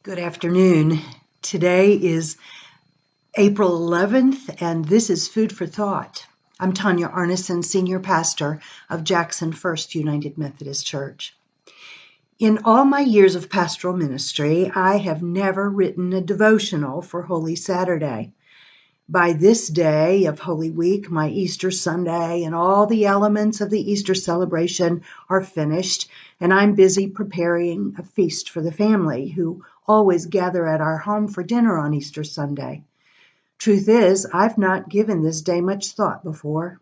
Good afternoon. Today is April 11th, and this is Food for Thought. I'm Tonya Arnesen, Senior Pastor of Jackson First United Methodist Church. In all my years of pastoral ministry, I have never written a devotional for Holy Saturday. By this day of Holy Week, my Easter Sunday and all the elements of the Easter celebration are finished, and I'm busy preparing a feast for the family who always gather at our home for dinner on Easter Sunday. Truth is, I've not given this day much thought before.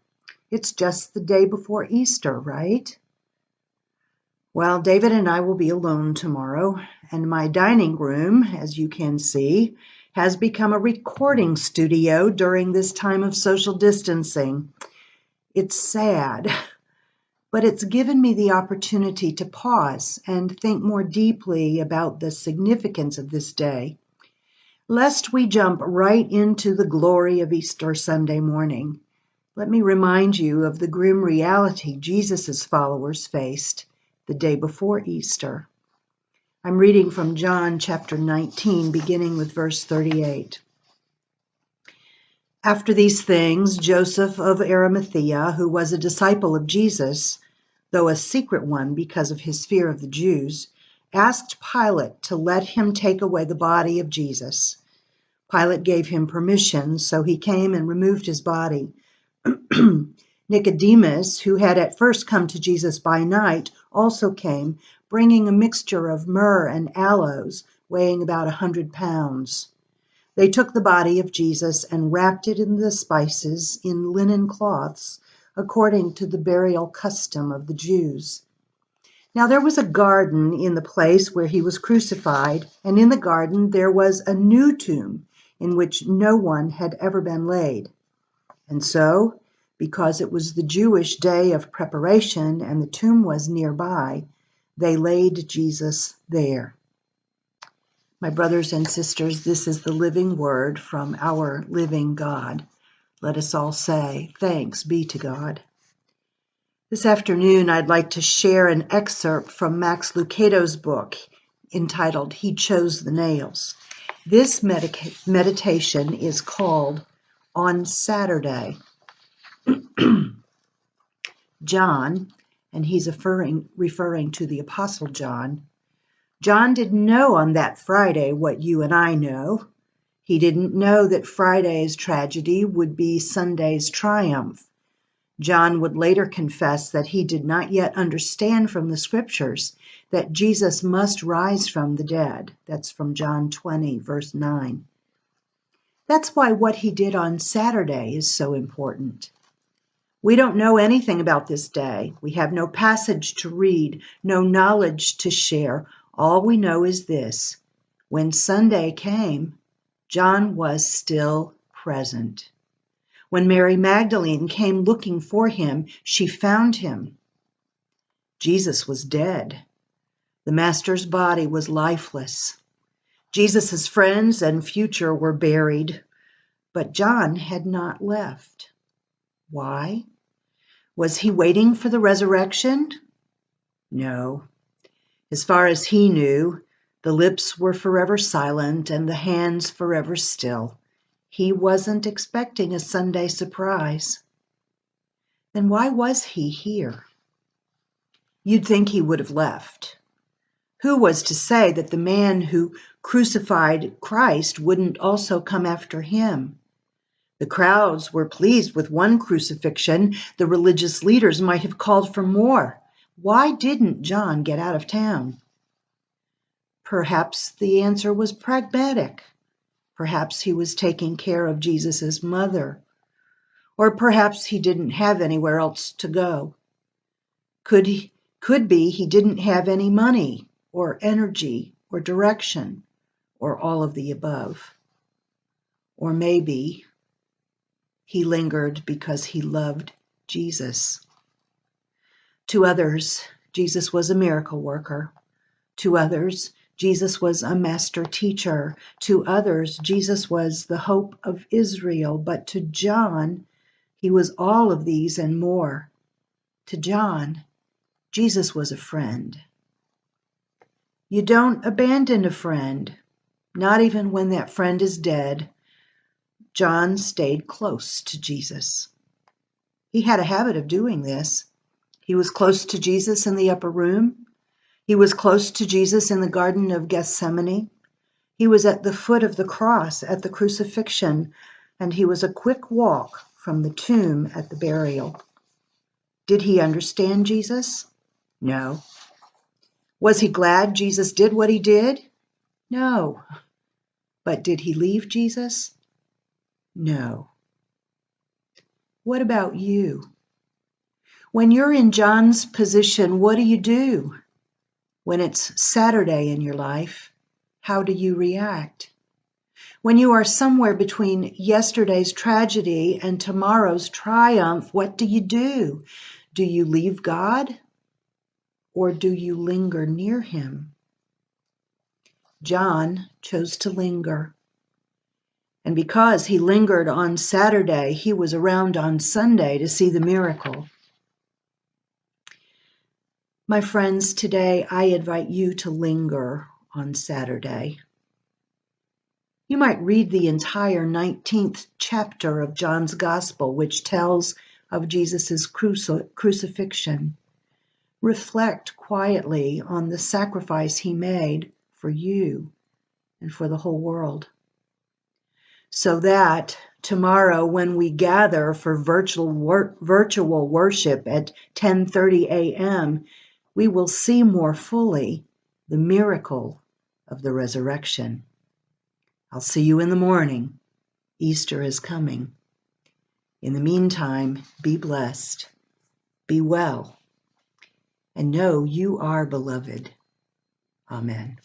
It's just the day before Easter, right? Well, David and I will be alone tomorrow, and my dining room, as you can see, has become a recording studio during this time of social distancing. It's sad, but it's given me the opportunity to pause and think more deeply about the significance of this day, lest we jump right into the glory of Easter Sunday morning. Let me remind you of the grim reality Jesus' followers faced the day before Easter. I'm reading from John chapter 19, beginning with verse 38. After these things, Joseph of Arimathea, who was a disciple of Jesus, though a secret one because of his fear of the Jews, asked Pilate to let him take away the body of Jesus. Pilate gave him permission, so he came and removed his body. Nicodemus, who had at first come to Jesus by night, also came, bringing a mixture of myrrh and aloes, weighing about 100 pounds. They took the body of Jesus and wrapped it in the spices in linen cloths, according to the burial custom of the Jews. Now there was a garden in the place where he was crucified, and in the garden there was a new tomb in which no one had ever been laid. And so, because it was the Jewish day of preparation and the tomb was nearby, they laid Jesus there. My brothers and sisters, this is the living word from our living God. Let us all say, thanks be to God. This afternoon, I'd like to share an excerpt from Max Lucado's book entitled He Chose the Nails. This meditation is called On Saturday. John, and he's referring to the Apostle John, John didn't know on that Friday what you and I know. He didn't know that Friday's tragedy would be Sunday's triumph. John would later confess that he did not yet understand from the scriptures that Jesus must rise from the dead. That's from John 20, verse 9. That's why what he did on Saturday is so important. We don't know anything about this day. We have no passage to read, no knowledge to share. All we know is this. When Sunday came, John was still present. When Mary Magdalene came looking for him, she found him. Jesus was dead. The Master's body was lifeless. Jesus' friends and future were buried, but John had not left. Why? Was he waiting for the resurrection? No. As far as he knew, the lips were forever silent and the hands forever still. He wasn't expecting a Sunday surprise. Then why was he here? You'd think he would have left. Who was to say that the man who crucified Christ wouldn't also come after him? The crowds were pleased with one crucifixion. The religious leaders might have called for more. Why didn't John get out of town? Perhaps the answer was pragmatic. Perhaps he was taking care of Jesus' mother. Or perhaps he didn't have anywhere else to go. Could be he didn't have any money or energy or direction or all of the above. Or maybe he lingered because he loved Jesus. To others, Jesus was a miracle worker. To others, Jesus was a master teacher. To others, Jesus was the hope of Israel. But to John, he was all of these and more. To John, Jesus was a friend. You don't abandon a friend. Not even when that friend is dead, John stayed close to Jesus. He had a habit of doing this. He was close to Jesus in the upper room. He was close to Jesus in the Garden of Gethsemane. He was at the foot of the cross at the crucifixion, and he was a quick walk from the tomb at the burial. Did he understand Jesus? No. Was he glad Jesus did what he did? No. But did he leave Jesus? No. What about you? When you're in John's position, what do you do? When it's Saturday in your life, how do you react? When you are somewhere between yesterday's tragedy and tomorrow's triumph, what do you do? Do you leave God or do you linger near him? John chose to linger. And because he lingered on Saturday, he was around on Sunday to see the miracle. My friends, today I invite you to linger on Saturday. You might read the entire 19th chapter of John's Gospel, which tells of Jesus' crucifixion. Reflect quietly on the sacrifice he made for you and for the whole world. So that tomorrow when we gather for virtual worship at 10:30 a.m., we will see more fully the miracle of the resurrection. I'll see you in the morning. Easter is coming. In the meantime, be blessed, be well, and know you are beloved. Amen.